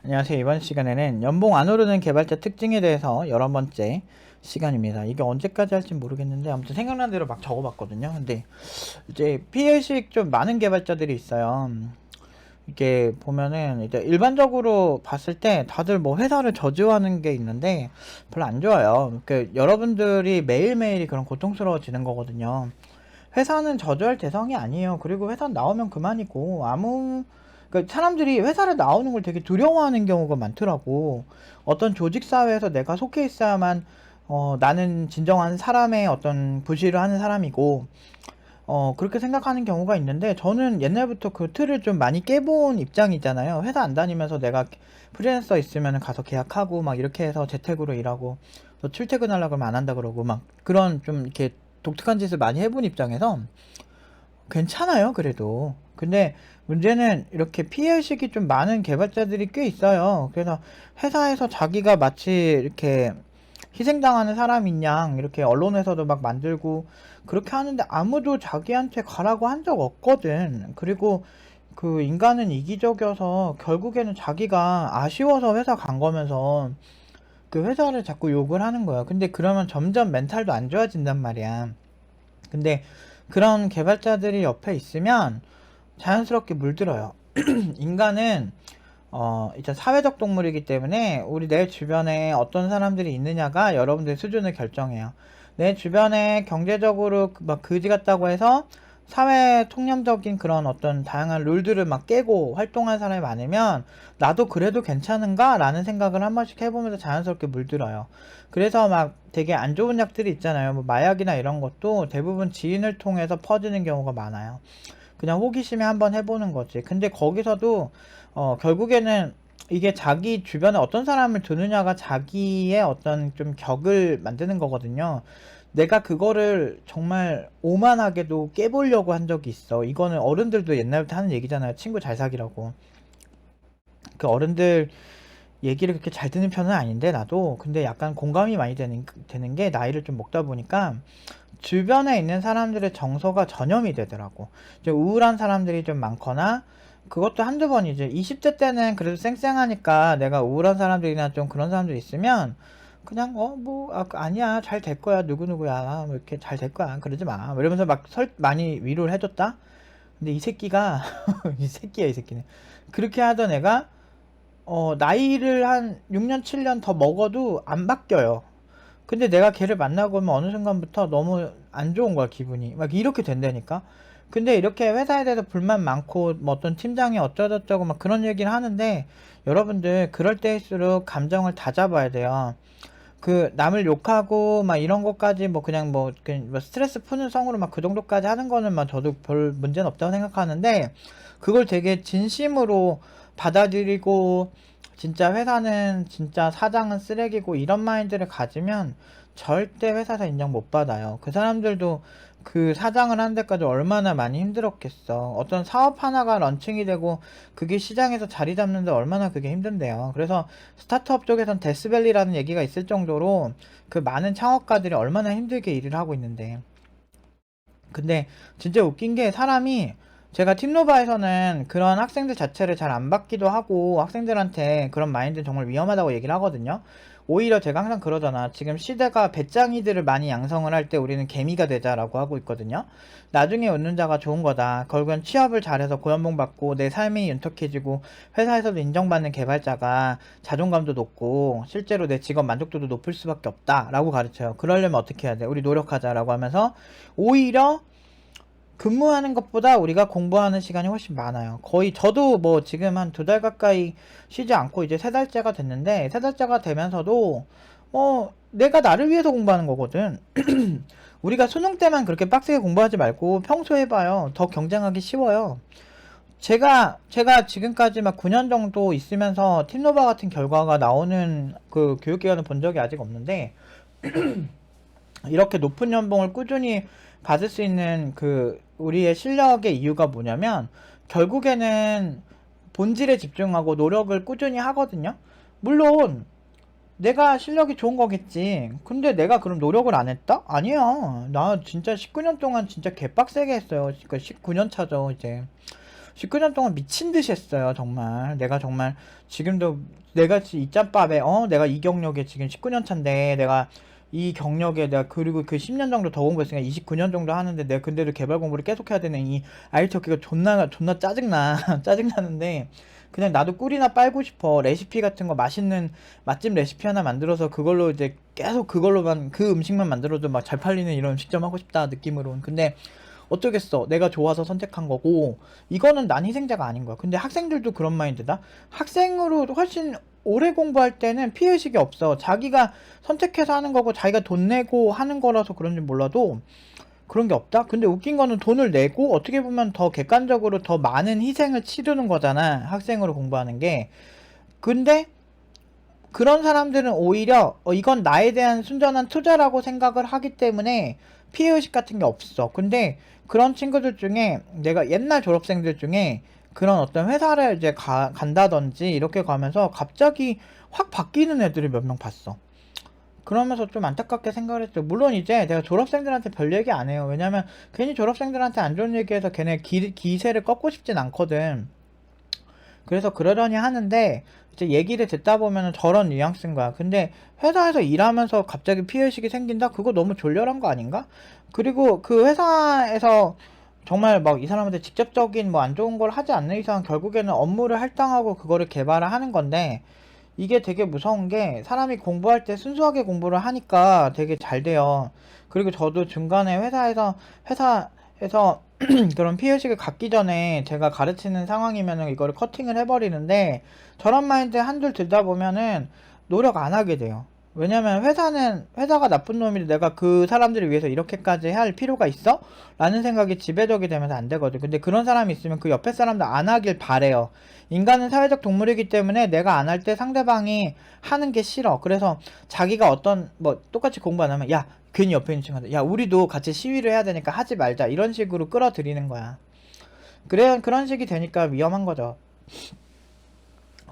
안녕하세요. 이번 시간에는 연봉 안 오르는 개발자 특징에 대해서 11번째 시간입니다. 이게 언제까지 할지 모르겠는데 아무튼 생각난 대로 막 적어봤거든요. 근데 이제 피해의식 좀 많은 개발자들이 있어요. 이게 보면은 이제 일반적으로 봤을 때 다들 뭐 회사를 저주하는 게 있는데 별로 안 좋아요. 여러분들이 매일매일이 그런 고통스러워지는 거거든요. 회사는 저주할 대상이 아니에요. 그리고 회사 나오면 그만이고 그러니까 사람들이 회사를 나오는 걸 되게 두려워하는 경우가 많더라고. 어떤 조직 사회에서 내가 속해 있어야만 나는 진정한 사람의 어떤 부시를 하는 사람이고 그렇게 생각하는 경우가 있는데 저는 옛날부터 그 틀을 좀 많이 깨본 입장이잖아요. 회사 안 다니면서 내가 프리랜서 있으면 가서 계약하고 막 이렇게 해서 재택으로 일하고 또 출퇴근하려고 하면 안 한다 그러고 막 그런 좀 이렇게 독특한 짓을 많이 해본 입장에서 괜찮아요, 그래도. 근데 문제는 이렇게 피해의식이 좀 많은 개발자들이 꽤 있어요. 그래서 회사에서 자기가 마치 이렇게 희생당하는 사람인 양 이렇게 언론에서도 막 만들고 그렇게 하는데 아무도 자기한테 가라고 한 적 없거든. 그리고 그 인간은 이기적이어서 결국에는 자기가 아쉬워서 회사 간 거면서 그 회사를 자꾸 욕을 하는 거야. 근데 그러면 점점 멘탈도 안 좋아진단 말이야. 근데 그런 개발자들이 옆에 있으면 자연스럽게 물들어요. 인간은 일단 사회적 동물이기 때문에 우리 내 주변에 어떤 사람들이 있느냐가 여러분들의 수준을 결정해요. 내 주변에 경제적으로 막 그지 같다고 해서 사회 통념적인 그런 어떤 다양한 룰들을 막 깨고 활동하는 사람이 많으면 나도 그래도 괜찮은가? 라는 생각을 한 번씩 해보면서 자연스럽게 물들어요. 그래서 막 되게 안 좋은 약들이 있잖아요. 뭐 마약이나 이런 것도 대부분 지인을 통해서 퍼지는 경우가 많아요. 그냥 호기심에 한번 해보는 거지. 근데 거기서도 결국에는 이게 자기 주변에 어떤 사람을 두느냐가 자기의 어떤 좀 격을 만드는 거거든요. 내가 그거를 정말 오만하게도 깨보려고 한 적이 있어. 이거는 어른들도 옛날부터 하는 얘기잖아요. 친구 잘 사귀라고. 그 어른들 얘기를 그렇게 잘 듣는 편은 아닌데 나도 근데 약간 공감이 많이 되는 게 나이를 좀 먹다 보니까 주변에 있는 사람들의 정서가 전염이 되더라고. 좀 우울한 사람들이 좀 많거나 그것도 한두 번이지. 20대 때는 그래도 쌩쌩하니까 내가 우울한 사람들이나 좀 그런 사람들 있으면 그냥 아니야 잘 될 거야 누구누구야 뭐 이렇게 잘 될 거야 그러지 마 뭐 이러면서 막 많이 위로를 해줬다. 근데 이 새끼가 이 새끼야 이 새끼는 그렇게 하던 애가 나이를 한 6년 7년 더 먹어도 안 바뀌어요. 근데 내가 걔를 만나고 오면 어느 순간부터 너무 안 좋은 거야, 기분이. 막 이렇게 된다니까? 근데 이렇게 회사에 대해서 불만 많고, 뭐 어떤 팀장이 어쩌고저쩌고 막 그런 얘기를 하는데, 여러분들, 그럴 때일수록 감정을 다 잡아야 돼요. 그, 남을 욕하고, 막 이런 것까지 뭐 그냥 뭐 스트레스 푸는 성으로 막 그 정도까지 하는 거는 막 저도 별 문제는 없다고 생각하는데, 그걸 되게 진심으로 받아들이고, 진짜 회사는 진짜 사장은 쓰레기고 이런 마인드를 가지면 절대 회사에서 인정 못 받아요. 그 사람들도 그 사장을 하는 데까지 얼마나 많이 힘들었겠어. 어떤 사업 하나가 런칭이 되고 그게 시장에서 자리 잡는데 얼마나 그게 힘든데요. 그래서 스타트업 쪽에선 데스밸리라는 얘기가 있을 정도로 그 많은 창업가들이 얼마나 힘들게 일을 하고 있는데. 근데 진짜 웃긴 게 사람이 제가 팀노바에서는 그런 학생들 자체를 잘 안 받기도 하고 학생들한테 그런 마인드는 정말 위험하다고 얘기를 하거든요. 오히려 제가 항상 그러잖아. 지금 시대가 배짱이들을 많이 양성을 할 때 우리는 개미가 되자라고 하고 있거든요. 나중에 웃는 자가 좋은 거다. 결국엔 취업을 잘해서 고연봉 받고 내 삶이 윤택해지고 회사에서도 인정받는 개발자가 자존감도 높고 실제로 내 직업 만족도도 높을 수밖에 없다라고 가르쳐요. 그러려면 어떻게 해야 돼? 우리 노력하자라고 하면서 오히려 근무하는 것보다 우리가 공부하는 시간이 훨씬 많아요. 거의 저도 뭐 지금 한 2달 가까이 쉬지 않고 이제 3달째가 됐는데 3달째가 되면서도 내가 나를 위해서 공부하는 거거든. 우리가 수능 때만 그렇게 빡세게 공부하지 말고 평소에 해봐요. 더 경쟁하기 쉬워요. 제가 지금까지 막 9년 정도 있으면서 팀노바 같은 결과가 나오는 그 교육기관을 본 적이 아직 없는데 이렇게 높은 연봉을 꾸준히 받을 수 있는 그 우리의 실력의 이유가 뭐냐면 결국에는 본질에 집중하고 노력을 꾸준히 하거든요. 물론 내가 실력이 좋은 거겠지. 근데 내가 그럼 노력을 안 했다? 아니야. 나 진짜 19년 동안 진짜 개빡세게 했어요. 그러니까 19년 차죠, 이제. 19년 동안 미친 듯이 했어요. 정말 내가 정말 지금도 내가 이 짬밥에 내가 이 경력에 지금 19년 차인데 내가 이 경력에 내가 그리고 그 10년 정도 더 공부했으니까 29년 정도 하는데 내가 근데도 개발 공부를 계속 해야 되는 이 아이터키가 존나 짜증나. 짜증나는데 그냥 나도 꿀이나 빨고 싶어. 레시피 같은 거 맛있는 맛집 레시피 하나 만들어서 그걸로 이제 계속 그걸로만 그 음식만 만들어도 막 잘 팔리는 이런 음식점 하고 싶다 느낌으로는. 근데 어쩌겠어. 내가 좋아서 선택한 거고 이거는 난 희생자가 아닌 거야. 근데 학생들도 그런 마인드다. 학생으로 훨씬 오래 공부할 때는 피해의식이 없어. 자기가 선택해서 하는 거고 자기가 돈 내고 하는 거라서 그런지 몰라도 그런 게 없다? 근데 웃긴 거는 돈을 내고 어떻게 보면 더 객관적으로 더 많은 희생을 치르는 거잖아. 학생으로 공부하는 게. 근데 그런 사람들은 오히려 이건 나에 대한 순전한 투자라고 생각을 하기 때문에 피해의식 같은 게 없어. 근데 그런 친구들 중에 내가 옛날 졸업생들 중에 그런 어떤 회사를 이제 간다든지 이렇게 가면서 갑자기 확 바뀌는 애들을 몇 명 봤어. 그러면서 좀 안타깝게 생각을 했죠. 물론 이제 내가 졸업생들한테 별 얘기 안 해요. 왜냐면 괜히 졸업생들한테 안 좋은 얘기해서 걔네 기세를 꺾고 싶진 않거든. 그래서 그러려니 하는데 이제 얘기를 듣다 보면은 저런 뉘앙스인 거야. 근데 회사에서 일하면서 갑자기 피해의식이 생긴다? 그거 너무 졸렬한 거 아닌가? 그리고 그 회사에서 정말 막 이 사람한테 직접적인 뭐 안 좋은 걸 하지 않는 이상 결국에는 업무를 할당하고 그거를 개발을 하는 건데 이게 되게 무서운 게 사람이 공부할 때 순수하게 공부를 하니까 되게 잘 돼요. 그리고 저도 중간에 회사에서 그런 피해의식을 갖기 전에 제가 가르치는 상황이면은 이거를 커팅을 해버리는데 저런 마인드 한둘 들다 보면은 노력 안 하게 돼요. 왜냐면 회사가 나쁜 놈인데 내가 그 사람들을 위해서 이렇게까지 할 필요가 있어? 라는 생각이 지배적이 되면서 안 되거든. 근데 그런 사람이 있으면 그 옆에 사람도 안 하길 바래요. 인간은 사회적 동물이기 때문에 내가 안 할 때 상대방이 하는 게 싫어. 그래서 자기가 어떤 뭐 똑같이 공부 안 하면 야 괜히 옆에 있는 친구한테 야 우리도 같이 시위를 해야 되니까 하지 말자 이런 식으로 끌어들이는 거야. 그래 그런 식이 되니까 위험한 거죠.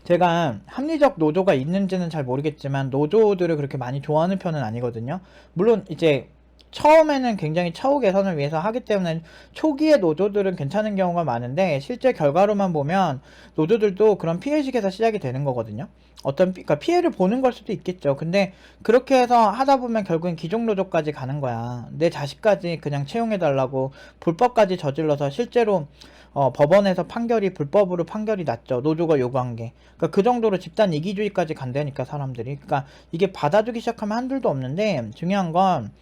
제가 합리적 노조가 있는지는 잘 모르겠지만 노조들을 그렇게 많이 좋아하는 편은 아니거든요. 물론 이제 처음에는 굉장히 처우 개선을 위해서 하기 때문에 초기의 노조들은 괜찮은 경우가 많은데 실제 결과로만 보면 노조들도 그런 피해의식에서 시작이 되는 거거든요. 그러니까 피해를 보는 걸 수도 있겠죠. 근데 그렇게 해서 하다 보면 결국엔 기종 노조까지 가는 거야. 내 자식까지 그냥 채용해달라고 불법까지 저질러서 실제로 법원에서 불법으로 판결이 났죠. 노조가 요구한 게. 그러니까 그 정도로 집단 이기주의까지 간다니까 사람들이. 그러니까 이게 받아주기 시작하면 한둘도 없는데 중요한 건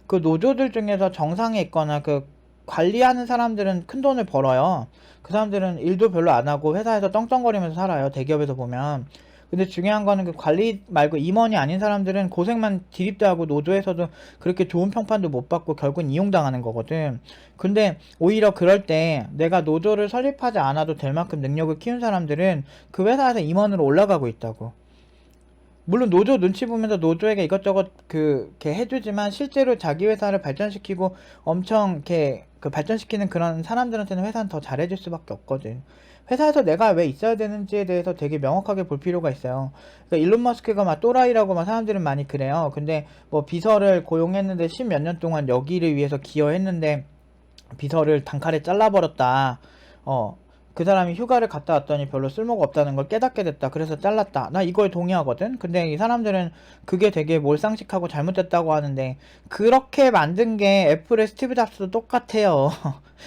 그 노조들 중에서 정상에 있거나 그 관리하는 사람들은 큰 돈을 벌어요. 그 사람들은 일도 별로 안 하고 회사에서 떵떵거리면서 살아요. 대기업에서 보면. 근데 중요한 거는 그 관리 말고 임원이 아닌 사람들은 고생만 디립도 하고 노조에서도 그렇게 좋은 평판도 못 받고 결국은 이용당하는 거거든. 근데 오히려 그럴 때 내가 노조를 설립하지 않아도 될 만큼 능력을 키운 사람들은 그 회사에서 임원으로 올라가고 있다고. 물론 노조 눈치 보면서 노조에게 이것저것 이렇게 해주지만 실제로 자기 회사를 발전시키고 엄청 이렇게 발전시키는 그런 사람들한테는 회사는 더 잘해줄 수밖에 없거든. 회사에서 내가 왜 있어야 되는지에 대해서 되게 명확하게 볼 필요가 있어요. 그러니까 일론 머스크가 막 또라이라고 막 사람들은 많이 그래요. 근데 뭐 비서를 고용했는데 10몇 년 동안 여기를 위해서 기여했는데 비서를 단칼에 잘라버렸다. 그 사람이 휴가를 갔다 왔더니 별로 쓸모가 없다는 걸 깨닫게 됐다. 그래서 잘랐다. 나 이거에 동의하거든. 근데 이 사람들은 그게 되게 몰상식하고 잘못됐다고 하는데 그렇게 만든 게 애플의 스티브 잡스도 똑같아요.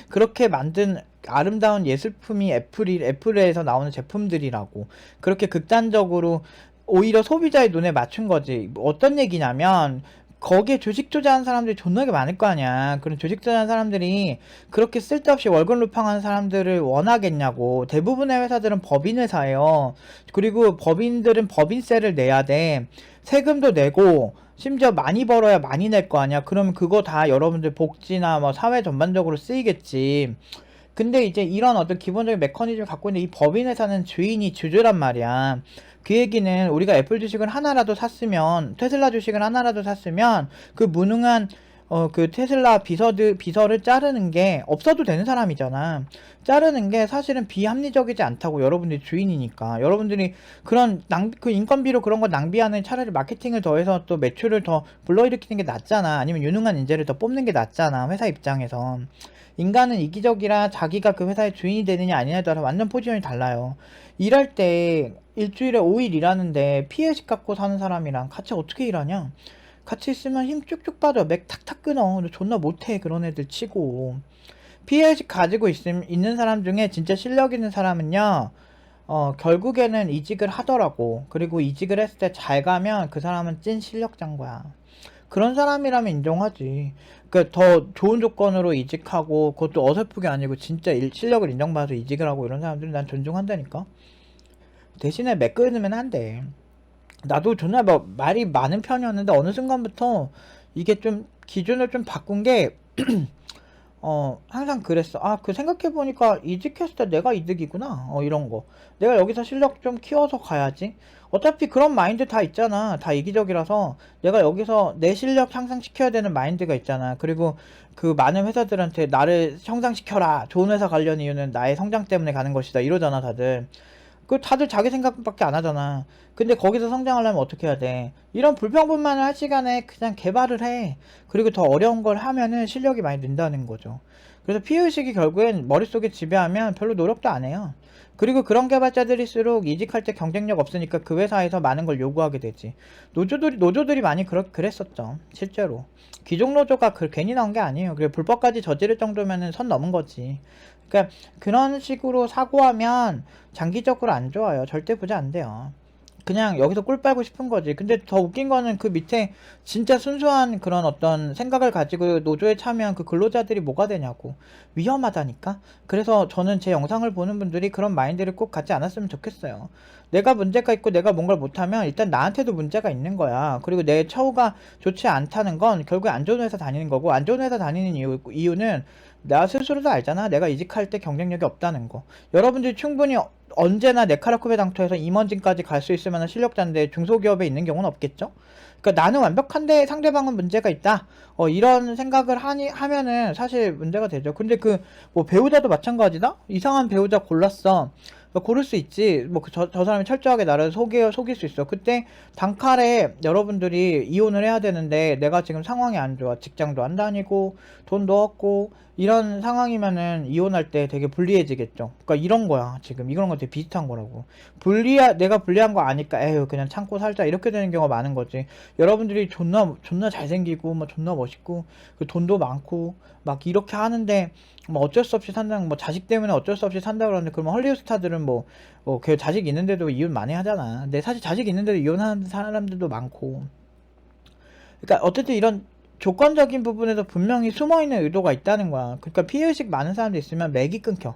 그렇게 만든 아름다운 예술품이 애플에서 나오는 제품들이라고. 그렇게 극단적으로 오히려 소비자의 눈에 맞춘 거지. 어떤 얘기냐면 거기에 주식 투자한 사람들이 존나게 많을 거 아니야. 그런 주식 투자한 사람들이 그렇게 쓸데없이 월급 루팡하는 사람들을 원하겠냐고. 대부분의 회사들은 법인 회사예요. 그리고 법인들은 법인세를 내야 돼. 세금도 내고 심지어 많이 벌어야 많이 낼 거 아니야. 그러면 그거 다 여러분들 복지나 뭐 사회 전반적으로 쓰이겠지. 근데 이제 이런 어떤 기본적인 메커니즘을 갖고 있는 이 법인 회사는 주인이 주주란 말이야. 그 얘기는 우리가 애플 주식을 하나라도 샀으면 테슬라 주식을 하나라도 샀으면 그 무능한 그 테슬라 비서를 자르는 게 없어도 되는 사람이잖아. 자르는 게 사실은 비합리적이지 않다고. 여러분들이 주인이니까. 여러분들이 그 인건비로 그런 거 낭비하는 차라리 마케팅을 더해서 또 매출을 더 불러일으키는 게 낫잖아. 아니면 유능한 인재를 더 뽑는 게 낫잖아. 회사 입장에서. 인간은 이기적이라 자기가 그 회사의 주인이 되느냐 아니냐에 따라 완전 포지션이 달라요. 일할 때 일주일에 5일 일하는데 피해식 갖고 사는 사람이랑 같이 어떻게 일하냐? 같이 있으면 힘 쭉쭉 빠져. 맥 탁탁 끊어. 존나 못해. 그런 애들 치고. 피해식 가지고 있는 사람 중에 진짜 실력 있는 사람은요, 결국에는 이직을 하더라고. 그리고 이직을 했을 때 잘 가면 그 사람은 찐 실력자인 거야. 그런 사람이라면 인정하지. 그 더 좋은 조건으로 이직하고, 그것도 어설프게 아니고 진짜 실력을 인정받아서 이직을 하고 이런 사람들은 난 존중한다니까. 대신에 맥 끊으면 안 돼. 나도 존나 뭐 말이 많은 편이었는데 어느 순간부터 이게 좀 기준을 좀 바꾼 게 항상 그랬어. 아, 그 생각해보니까 이직했을 때 내가 이득이구나. 이런 거. 내가 여기서 실력 좀 키워서 가야지. 어차피 그런 마인드 다 있잖아. 다 이기적이라서 내가 여기서 내 실력 향상시켜야 되는 마인드가 있잖아. 그리고 그 많은 회사들한테 나를 형상시켜라. 좋은 회사 가려는 이유는 나의 성장 때문에 가는 것이다. 이러잖아, 다들. 그 다들 자기 생각밖에 안 하잖아. 근데 거기서 성장하려면 어떻게 해야 돼? 이런 불평불만을 할 시간에 그냥 개발을 해. 그리고 더 어려운 걸 하면은 실력이 많이 는다는 거죠. 그래서 피해의식이 결국엔 머릿속에 지배하면 별로 노력도 안 해요. 그리고 그런 개발자들일수록 이직할 때 경쟁력 없으니까 그 회사에서 많은 걸 요구하게 되지. 노조들이 많이 그랬었죠. 실제로. 귀족 노조가 괜히 나온 게 아니에요. 그리고 불법까지 저지를 정도면은 선 넘은 거지. 그러니까 그런 식으로 사고하면 장기적으로 안 좋아요. 절대 부자 안 돼요. 그냥 여기서 꿀 빨고 싶은 거지. 근데 더 웃긴 거는 그 밑에 진짜 순수한 그런 어떤 생각을 가지고 노조에 참여한 그 근로자들이 뭐가 되냐고. 위험하다니까. 그래서 저는 제 영상을 보는 분들이 그런 마인드를 꼭 갖지 않았으면 좋겠어요. 내가 문제가 있고 내가 뭔가를 못하면 일단 나한테도 문제가 있는 거야. 그리고 내 처우가 좋지 않다는 건 결국에 안 좋은 회사 다니는 거고, 안 좋은 회사 다니는 이유는 나 스스로도 알잖아. 내가 이직할 때 경쟁력이 없다는 거. 여러분들이 충분히 언제나 네카라쿠베 당토에서 임원진까지 갈 수 있을 만한 실력자인데 중소기업에 있는 경우는 없겠죠? 그러니까 나는 완벽한데 상대방은 문제가 있다. 이런 생각을 하면은 사실 문제가 되죠. 근데 뭐 배우자도 마찬가지다? 이상한 배우자 골랐어. 고를 수 있지. 뭐 저 사람이 철저하게 나를 속일 수 있어. 그때 단칼에 여러분들이 이혼을 해야 되는데 내가 지금 상황이 안 좋아. 직장도 안 다니고 돈도 없고 이런 상황이면은 이혼할 때 되게 불리해지겠죠. 그러니까 이런 거야. 지금 이런 거 되게 비슷한 거라고. 내가 불리한 거 아니까 에휴 그냥 참고 살자 이렇게 되는 경우가 많은 거지. 여러분들이 존나 잘생기고 뭐 존나 멋있고 그 돈도 많고 막 이렇게 하는데 뭐 어쩔 수 없이 산다는 뭐 자식 때문에 어쩔 수 없이 산다 그러는데 그러면 헐리우드 스타들은 그 자식 있는데도 이혼 많이 하잖아. 근데 사실 자식 있는데도 이혼하는 사람들도 많고. 그러니까 어쨌든 이런 조건적인 부분에서 분명히 숨어있는 의도가 있다는 거야. 그러니까 피해의식 많은 사람들 있으면 맥이 끊겨.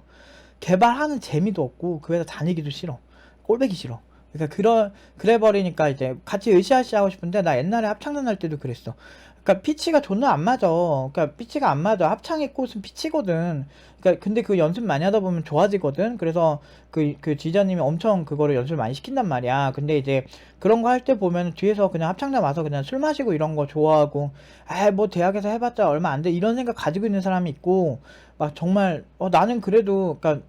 개발하는 재미도 없고 그 회사 다니기도 싫어. 꼴배기 싫어. 그러니까 그래 버리니까 이제 같이 으쌰으쌰 하고 싶은데 나 옛날에 합창단 할 때도 그랬어. 그러니까 피치가 존나 안 맞아. 그러니까 피치가 안 맞아. 합창의 꽃은 피치거든. 그러니까 근데 그 연습 많이 하다 보면 좋아지거든. 그래서 그 지자님이 엄청 그거를 연습을 많이 시킨단 말이야. 근데 이제 그런 거 할 때 보면 뒤에서 그냥 합창단 와서 그냥 술 마시고 이런 거 좋아하고 뭐 대학에서 해봤자 얼마 안 돼 이런 생각 가지고 있는 사람이 있고 막 정말 나는 그래도 그러니까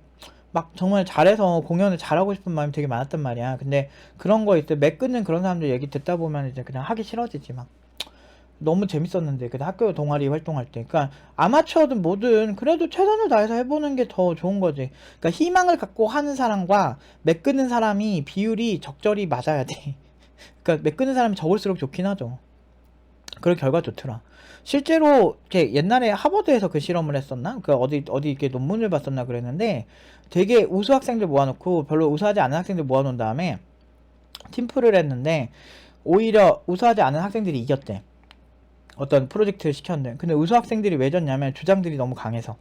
막 정말 잘해서 공연을 잘하고 싶은 마음이 되게 많았단 말이야. 근데 그런 거 있을 때 맥 끊는 그런 사람들 얘기 듣다 보면 이제 그냥 하기 싫어지지 막. 너무 재밌었는데 그때 학교 동아리 활동할 때. 그러니까 아마추어든 뭐든 그래도 최선을 다해서 해보는 게 더 좋은 거지. 그러니까 희망을 갖고 하는 사람과 맥 끊는 사람이 비율이 적절히 맞아야 돼. 그러니까 맥 끊는 사람이 적을수록 좋긴 하죠. 그런 결과 좋더라. 실제로 이렇게 옛날에 하버드에서 그 실험을 했었나? 어디 이렇게 논문을 봤었나 그랬는데 되게 우수 학생들 모아놓고 별로 우수하지 않은 학생들 모아놓은 다음에 팀플을 했는데 오히려 우수하지 않은 학생들이 이겼대. 어떤 프로젝트를 시켰는데. 근데 우수 학생들이 왜 졌냐면 주장들이 너무 강해서.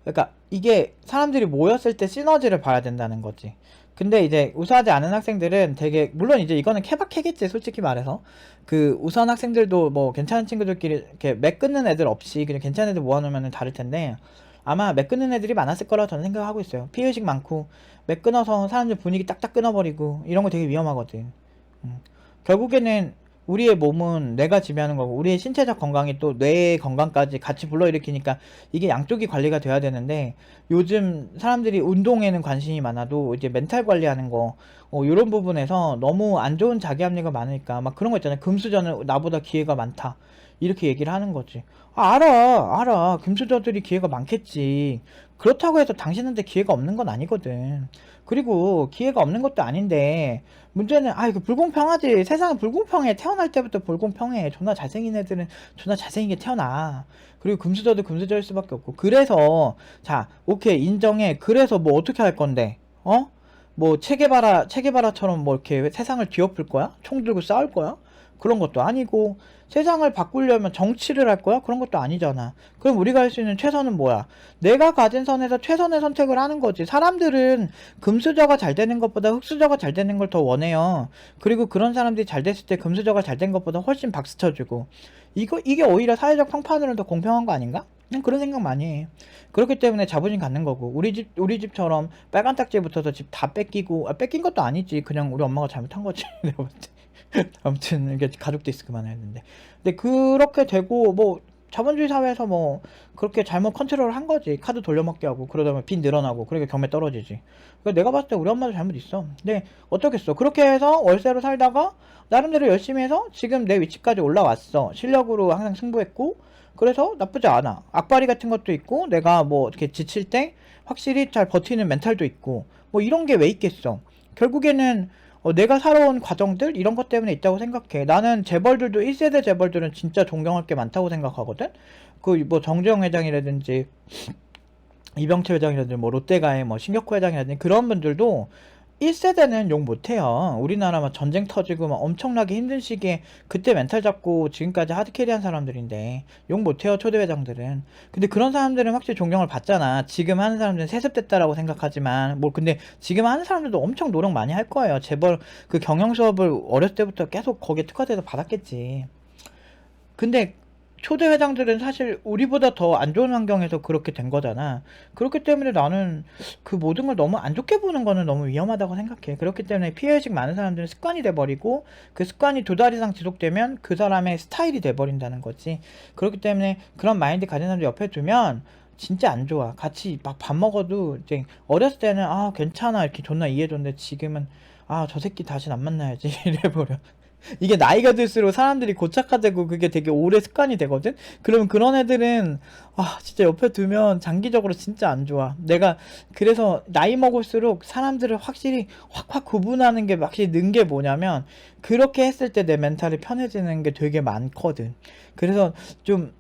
그러니까 이게 사람들이 모였을 때 시너지를 봐야 된다는 거지. 근데 이제 우수하지 않은 학생들은 되게 물론 이제 이거는 케바케겠지 솔직히 말해서. 그 우수한 학생들도 뭐 괜찮은 친구들끼리 이렇게 맥 끊는 애들 없이 그냥 괜찮은 애들 모아놓으면 다를 텐데 아마 맥 끊는 애들이 많았을 거라고 저는 생각하고 있어요. 피해의식 많고 맥 끊어서 사람들 분위기 딱딱 끊어버리고 이런 거 되게 위험하거든. 결국에는 우리의 몸은 뇌가 지배하는 거고 우리의 신체적 건강이 또 뇌의 건강까지 같이 불러일으키니까 이게 양쪽이 관리가 돼야 되는데 요즘 사람들이 운동에는 관심이 많아도 이제 멘탈 관리하는 거 이런 부분에서 너무 안 좋은 자기 합리가 많으니까 막 그런 거 있잖아요. 금수저는 나보다 기회가 많다 이렇게 얘기를 하는 거지. 알아. 금수저들이 기회가 많겠지. 그렇다고 해서 당신한테 기회가 없는 건 아니거든. 그리고 기회가 없는 것도 아닌데, 문제는, 이거 불공평하지. 세상은 불공평해. 태어날 때부터 불공평해. 존나 잘생긴 애들은 존나 잘생기게 태어나. 그리고 금수저도 금수저일 수밖에 없고. 그래서, 자, 오케이, 인정해. 그래서 뭐 어떻게 할 건데? 뭐, 체게바라처럼 뭐 이렇게 세상을 뒤엎을 거야? 총 들고 싸울 거야? 그런 것도 아니고, 세상을 바꾸려면 정치를 할 거야? 그런 것도 아니잖아. 그럼 우리가 할 수 있는 최선은 뭐야? 내가 가진 선에서 최선의 선택을 하는 거지. 사람들은 금수저가 잘 되는 것보다 흙수저가 잘 되는 걸 더 원해요. 그리고 그런 사람들이 잘 됐을 때 금수저가 잘 된 것보다 훨씬 박수 쳐주고. 이게 오히려 사회적 평판으로는 더 공평한 거 아닌가? 그냥 그런 생각 많이 해. 그렇기 때문에 자부심 갖는 거고, 우리 집처럼 빨간 딱지 붙어서 집 다 뺏기고, 뺏긴 것도 아니지. 그냥 우리 엄마가 잘못한 거지. 내가 볼 때. 아무튼 이게 가족도 있을 그만했는데, 근데 그렇게 되고 뭐 자본주의 사회에서 뭐 그렇게 잘못 컨트롤을 한 거지. 카드 돌려먹게 하고 그러다 보면 빚 늘어나고 그러니까 경매 떨어지지. 그러니까 내가 봤을 때 우리 엄마도 잘못 있어. 근데 어떻겠어. 그렇게 해서 월세로 살다가 나름대로 열심히 해서 지금 내 위치까지 올라왔어. 실력으로 항상 승부했고, 그래서 나쁘지 않아. 악바리 같은 것도 있고, 내가 뭐 이렇게 지칠 때 확실히 잘 버티는 멘탈도 있고, 뭐 이런 게 왜 있겠어. 결국에는 내가 살아온 과정들 이런 것 때문에 있다고 생각해. 나는 재벌들도 1세대 재벌들은 진짜 존경할 게 많다고 생각하거든. 그 뭐 정주영 회장이라든지 이병철 회장이라든지 뭐 롯데가의 뭐 신격호 회장이라든지 그런 분들도 1세대는 욕 못해요. 우리나라 막 전쟁 터지고 막 엄청나게 힘든 시기에 그때 멘탈 잡고 지금까지 하드캐리한 사람들인데 욕 못해요, 초대 회장들은. 근데 그런 사람들은 확실히 존경을 받잖아. 지금 하는 사람들은 세습됐다라고 생각하지만 뭐 근데 지금 하는 사람들도 엄청 노력 많이 할 거예요. 재벌 그 경영 수업을 어렸을 때부터 계속 거기에 특화돼서 받았겠지. 근데 초대 회장들은 사실 우리보다 더 안 좋은 환경에서 그렇게 된 거잖아. 그렇기 때문에 나는 그 모든 걸 너무 안 좋게 보는 거는 너무 위험하다고 생각해. 그렇기 때문에 피해의식 많은 사람들은 습관이 돼버리고, 그 습관이 2달 이상 지속되면 그 사람의 스타일이 돼버린다는 거지. 그렇기 때문에 그런 마인드 가진 사람들 옆에 두면 진짜 안 좋아. 같이 막 밥 먹어도 이제 어렸을 때는 괜찮아 이렇게 존나 이해해줬는데, 지금은 저 새끼 다신 안 만나야지 이래버려. 이게 나이가 들수록 사람들이 고착화되고 그게 되게 오래 습관이 되거든? 그러면 그런 애들은 진짜 옆에 두면 장기적으로 진짜 안 좋아. 내가 그래서 나이 먹을수록 사람들을 확실히 확 구분하는 게 확실히 는 게 뭐냐면, 그렇게 했을 때 내 멘탈이 편해지는 게 되게 많거든. 그래서 좀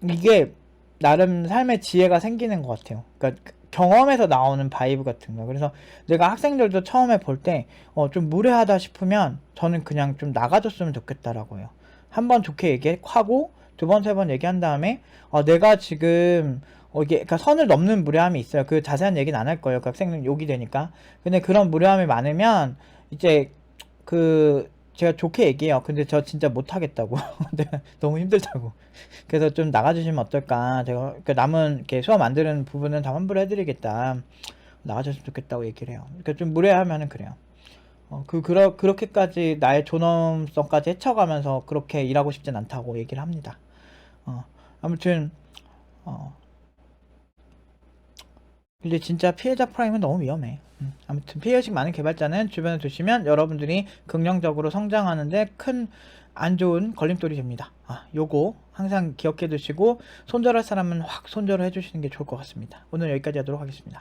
이게 나름 삶의 지혜가 생기는 것 같아요. 그러니까 경험에서 나오는 바이브 같은 거. 그래서 내가 학생들도 처음에 볼 때 좀 무례하다 싶으면 저는 그냥 좀 나가줬으면 좋겠다라고 해요. 한 번 좋게 얘기하고 두 번, 세 번 얘기한 다음에 내가 지금 이게 그러니까 선을 넘는 무례함이 있어요. 그 자세한 얘기는 안 할 거예요. 그 학생들 욕이 되니까. 근데 그런 무례함이 많으면 이제 그 제가 좋게 얘기해요. 근데 저 진짜 못하겠다고. 내가 너무 힘들다고. 그래서 좀 나가주시면 어떨까. 제가 남은 이렇게 수업 안 들은 부분은 다 환불해드리겠다. 나가줬으면 좋겠다고 얘기를 해요. 그러니까 좀 무례하면은 그래요. 그렇게까지 나의 존엄성까지 헤쳐가면서 그렇게 일하고 싶진 않다고 얘기를 합니다. 아무튼, 근데 진짜 피해자 프라임은 너무 위험해. 아무튼 피해의식 많은 개발자는 주변에 두시면 여러분들이 긍정적으로 성장하는데 큰 안 좋은 걸림돌이 됩니다. 요거 항상 기억해 두시고 손절할 사람은 확 손절을 해주시는 게 좋을 것 같습니다. 오늘 여기까지 하도록 하겠습니다.